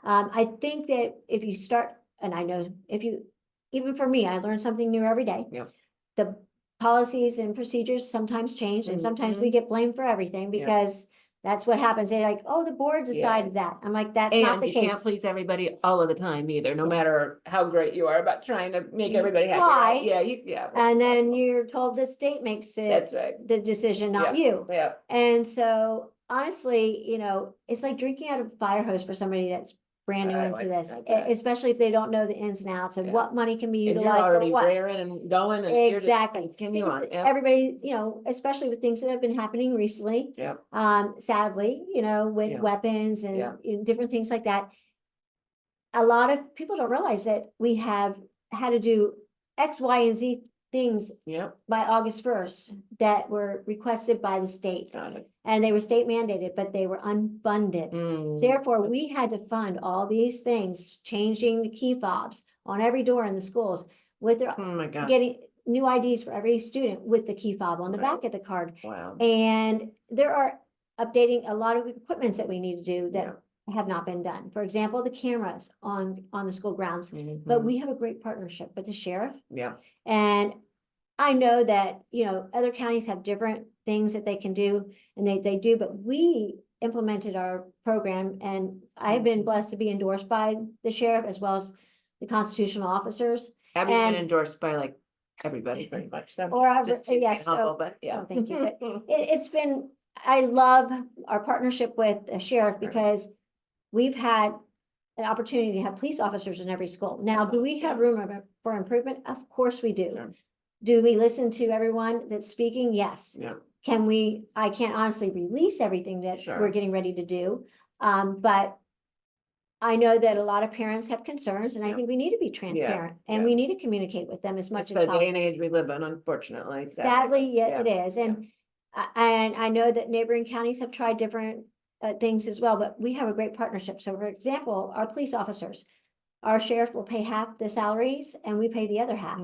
I think that if you start, and I know even for me, I learn something new every day. Yeah. The policies and procedures sometimes change, and sometimes we get blamed for everything because that's what happens. They're like, oh, the board decided that. I'm like, that's not the And you can't case. please everybody all of the time either, no Yes. matter how great you are about trying to make everybody happy. Try. Right? Yeah. And then you're told the state makes That's right. the decision, not you. Yeah. And so honestly, it's like drinking out of a fire hose for somebody that's brand new into this, especially if they don't know the ins and outs of what money can be And you're utilized for already what. raring and going, and Exactly. you're just continue on. Everybody, especially with things that have been happening recently. Sadly, with weapons and different things like that. A lot of people don't realize that we have had to do X, Y, and Z things by August 1st that were requested by the state. Got it. And they were state mandated, but they were unfunded. Therefore, we had to fund all these things, changing the key fobs on every door in the schools with their getting new IDs for every student with the key fob on the back of the card. Wow. And there are updating a lot of equipments that we need to do that have not been done. For example, the cameras on the school grounds, but we have a great partnership with the sheriff. And I know that, other counties have different things that they can do, and they do, but we implemented our program, and I've been blessed to be endorsed by the sheriff as well as the constitutional officers. Abby's been endorsed by like everybody pretty much. So yes. humble, but oh, thank you. But it's been, I love our partnership with the sheriff because we've had an opportunity to have police officers in every school. Now, do we have room for improvement? Of course we do. Do we listen to everyone that's speaking? Yes. Can we, I can't honestly release everything that we're getting ready to do. But I know that a lot of parents have concerns, and I think we need to be transparent and we need to communicate with them as much as possible. The day and age we live in, unfortunately. Sadly, it is. And I know that neighboring counties have tried different things as well, but we have a great partnership. So for example, our police officers, our sheriff will pay half the salaries and we pay the other half.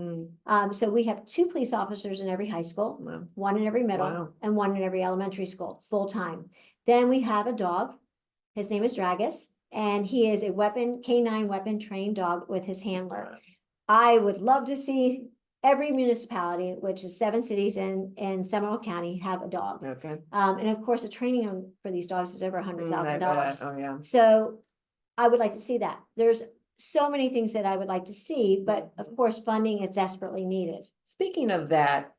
So we have 2 police officers in every high school, 1 in every middle and 1 in every elementary school, full time. Then we have a dog. His name is Dragus, and he is a K9 weapon trained dog with his handler. I would love to see every municipality, which is 7 cities in Seminole County, have a dog. And of course, the training for these dogs is over $100,000. So I would like to see that. There's so many things that I would like to see, but of course, funding is desperately needed. Speaking of that,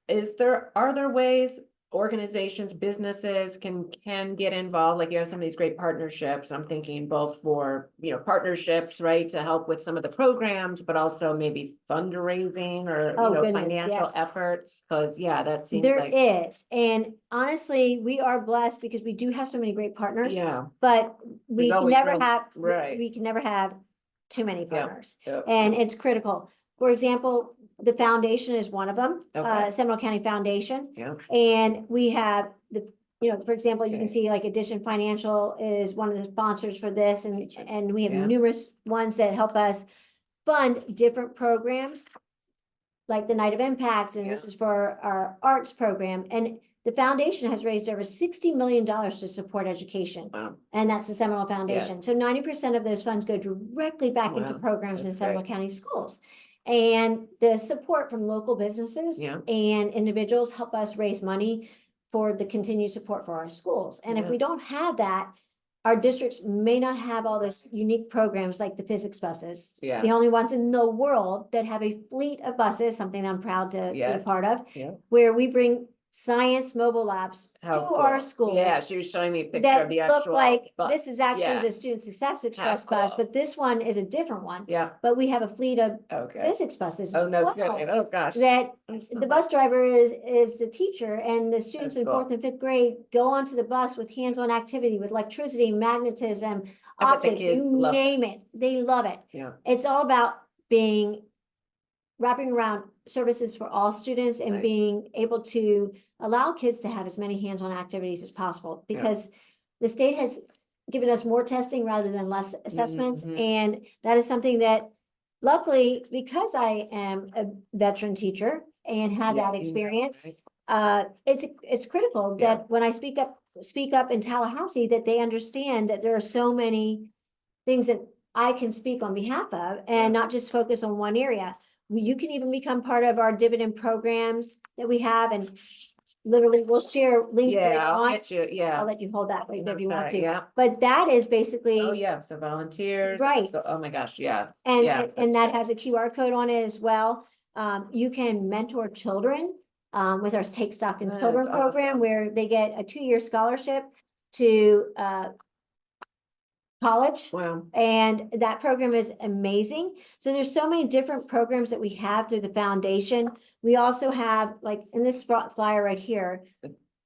are there ways organizations, businesses can get involved? Like you have some of these great partnerships. I'm thinking both for, partnerships, right, to help with some of the programs, but also maybe fundraising or, financial efforts. Cause that seems there is. And honestly, we are blessed because we do have so many great partners, but we can never have too many partners. And it's critical. For example, the foundation is one of them, Seminole County Foundation. And we have for example, you can see like Addition Financial is one of the sponsors for this. And we have numerous ones that help us fund different programs like the Night of Impact. And this is for our arts program. And the foundation has raised over $60 million to support education. And that's the Seminole Foundation. So 90% of those funds go directly back into programs in Seminole County schools. And the support from local businesses and individuals help us raise money for the continued support for our schools. And if we don't have that, our districts may not have all those unique programs like the physics buses. The only ones in the world that have a fleet of buses, something I'm proud to be a part of, where we bring science mobile labs to our schools. She was showing me a picture of the actual look like bus. This is actually the Student Success Express bus, but this one is a different one. But we have a fleet of physics buses. Oh no kidding. Oh gosh. That the bus driver is the teacher, and the students in 4th and 5th grade go onto the bus with hands-on activity with electricity, magnetism, optics, you name it. They love it. It's all about wrapping around services for all students and being able to allow kids to have as many hands-on activities as possible, because the state has given us more testing rather than less assessments. And that is something that luckily, because I am a veteran teacher and have that experience, it's critical that when I speak up in Tallahassee, that they understand that there are so many things that I can speak on behalf of, and not just focus on one area. You can even become part of our dividend programs that we have, and literally we'll share links later I'll on. get you, I'll let you hold that right there if you want Okay, to. yeah. But that is basically. Oh, yeah, so volunteers. Right. So, oh my gosh, yeah. And, Yeah, and that's that has a QR code on it as well. You can mentor children, with our Take Stock in That's Children program, awesome. where they get a 2-year scholarship to, college. Wow. And that program is amazing. So there's so many different programs that we have through the foundation. We also have, like in this flyer right here,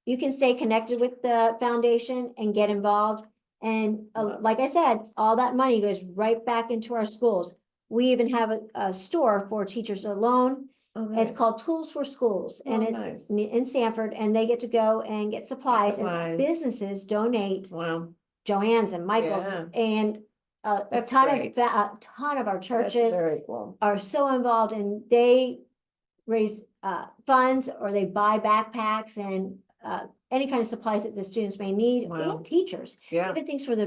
you can stay connected with the foundation and get involved. And Wow. like I said, all that money goes right back into our schools. We even have a store for teachers alone. Oh, It's nice. called Tools for Schools, and Oh, it's nice. in Sanford, and they get to go and get supplies, and Supplies. businesses donate. Wow. Joann's and Michael's, Yeah. and a That's ton great. a ton of our That's churches very cool. are so involved, and they raise funds, or they buy backpacks and any kind of supplies that the students may need, Wow. and teachers, Yeah, even things for the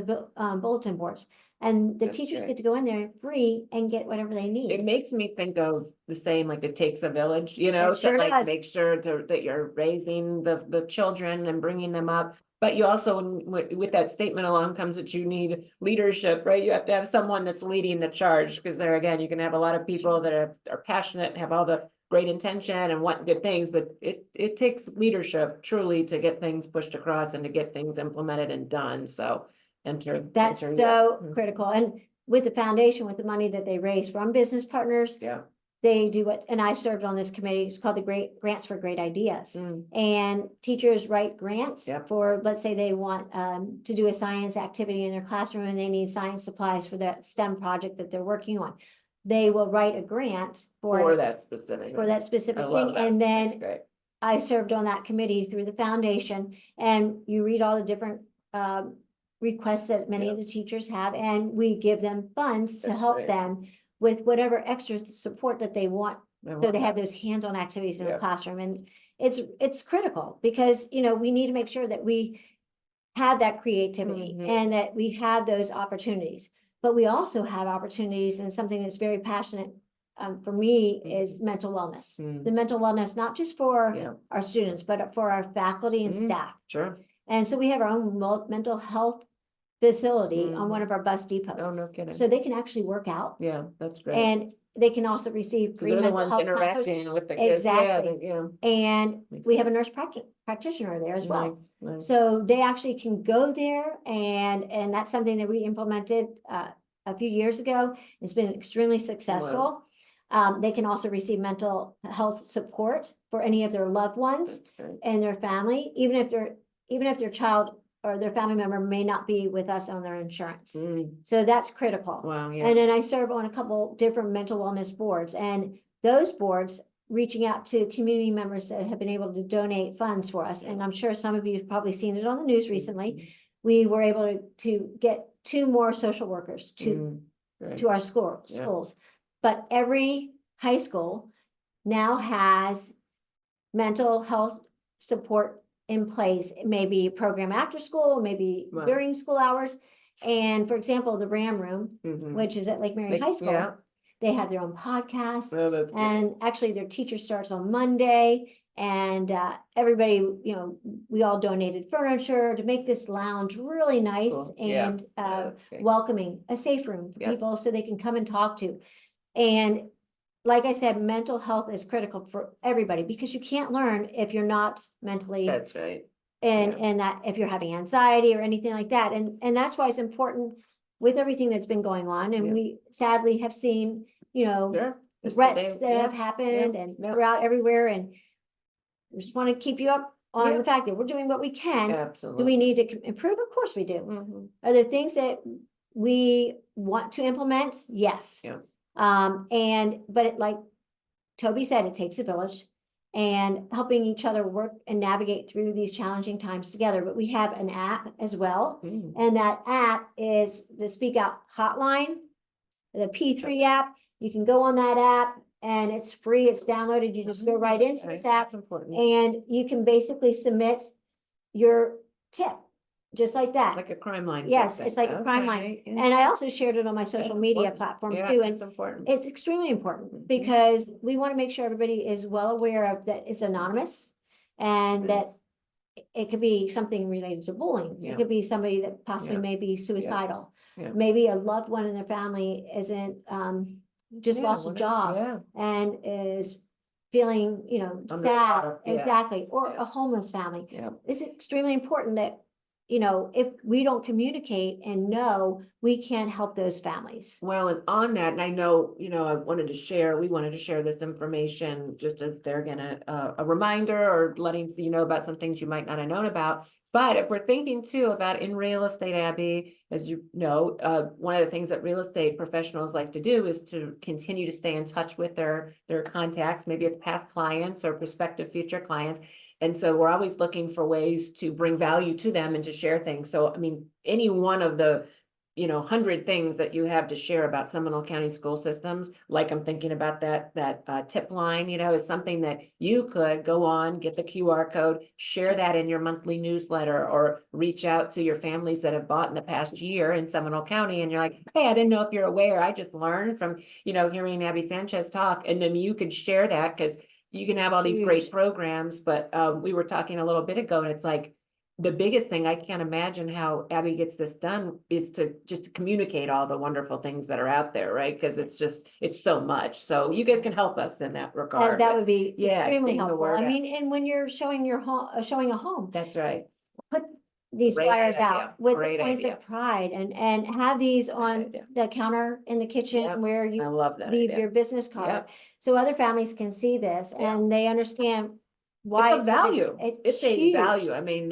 bulletin boards. And the That's teachers great. get to go in there free and get whatever they It need. makes me think of the same, like it takes a village, you know, It sure to like does. make sure that you're raising the children and bringing them up. But you also, with that statement along comes that you need leadership, right? You have to have someone that's leading the charge, because there again, you can have a lot of people that are passionate and have all the great intention and want good things, but it takes leadership truly to get things pushed across and to get things implemented and done. So That's enter, so yeah. critical. And with the foundation, with the money that they raise from business partners, Yeah. they do what, and I served on this committee, it's called the Great Grants for Great Ideas. Mm. And teachers write grants Yep. for, let's say they want to do a science activity in their classroom, and they need science supplies for that STEM project that they're working on. They will write a grant For that specific. I love thing, that. and That's then great. I served on that committee through the foundation, and you read all the different requests that many of the teachers have, and we give them funds to That's help great. them with whatever extra support that they want, I so love they have that. those hands-on activities in the Yeah. classroom. And it's critical, because we need to make sure that we have that creativity and that we have those opportunities. But we also have opportunities, and something that's very passionate for me is mental wellness. The mental wellness, not just for our students, but for our faculty and staff. Sure. And so we have our own mental health facility on one of our bus Oh, depots. no kidding. So they can actually work out, Yeah, that's great. and they can also receive 'Cause free they're the mental ones health counselors. interacting with the kids. Exactly. Yeah. And Makes we have a nurse practitioner there as well. Nice, nice. So they actually can go there, and that's something that we implemented a few years ago. It's been extremely successful. They can also receive mental health support for any of their loved ones That's great. and their family, even if their child or their family member may not be with us on their insurance. So that's critical. Wow, yeah. And then I serve on a couple different mental wellness boards, and those boards reaching out to community members that have been able to donate funds for us. And I'm sure some of you have probably seen it on the news recently. We were able to get 2 more social workers to our schools. But every high school now has mental health support in place. It may be a program after school, maybe during school hours. And for example, the Ram Room, which is at Lake Mary High School, they have their own podcast. Oh, that's great. And actually their teacher starts on Monday, and everybody, we all donated furniture to make this lounge really nice. Cool. And that's great. welcoming, a safe room for Yes. people so they can come and talk to. And like I said, mental health is critical for everybody, because you can't learn if you're not mentally. That's right. And that if you're having anxiety or anything like that. And that's why it's important with everything that's been going on. And we sadly have seen, threats that have happened and throughout everywhere. And we just want to keep you up on the fact that we're doing what we can. Absolutely. Do we need to improve? Of course we do. Are there things that we want to implement? Yes. But like Toby said, it takes a village, and helping each other work and navigate through these challenging times together. But we have an app as well. And that app is the Speak Out Hotline, the P3 app. You can go on that app, and it's free. It's downloaded. You just go right into this app, and you can basically submit your tip. just like that. Like a crime line. Yes, thing. it's like a crime line. Okay, And I also shared it on my social That's media important. platform Yeah, too. And it's important. it's extremely important Mhm. because we want to make sure everybody is well aware of that it's anonymous and that Yes. it could be something related to bullying. Yeah. It could be somebody that possibly Yeah. may be suicidal. Yeah. Maybe a loved one in their family isn't, just lost a job Yeah. and is feeling, Under sad. water, yeah. Exactly. Or Yeah. a homeless family. Yeah. It's extremely important that, if we don't communicate and know, we can't help those families. Well, and on that, and I know, we wanted to share this information just as they're gonna, a reminder or letting you know about some things you might not have known about. But if we're thinking too about in real estate, Abby, as you know, one of the things that real estate professionals like to do is to continue to stay in touch with their contacts, maybe it's past clients or prospective future clients. And so we're always looking for ways to bring value to them and to share things. So, I mean, any one of the 100 things that you have to share about Seminole County school systems, like I'm thinking about that tip line, is something that you could go on, get the QR code, share that in your monthly newsletter, or reach out to your families that have bought in the past year in Seminole County. And you're like, hey, I didn't know if you're aware. I just learned from, hearing Abby Sanchez talk. And then you could share that because you can have all these great programs. But we were talking a little bit ago, and it's like, the biggest thing, I can't imagine how Abby gets this done, is to just communicate all the wonderful things that are out there, right? Because it's so much. So you guys can help us in that regard. That would be Yeah, extremely getting the helpful. word I out. mean, and when you're showing your home, showing a home, That's right. put these Great flyers idea. out with the Great points idea. of pride and have these on idea. the counter in the kitchen Yep, where I you love that leave idea. your business card. Yep. So other families can see this Yeah. and they understand why It's a value. It's It's a huge. value. I mean,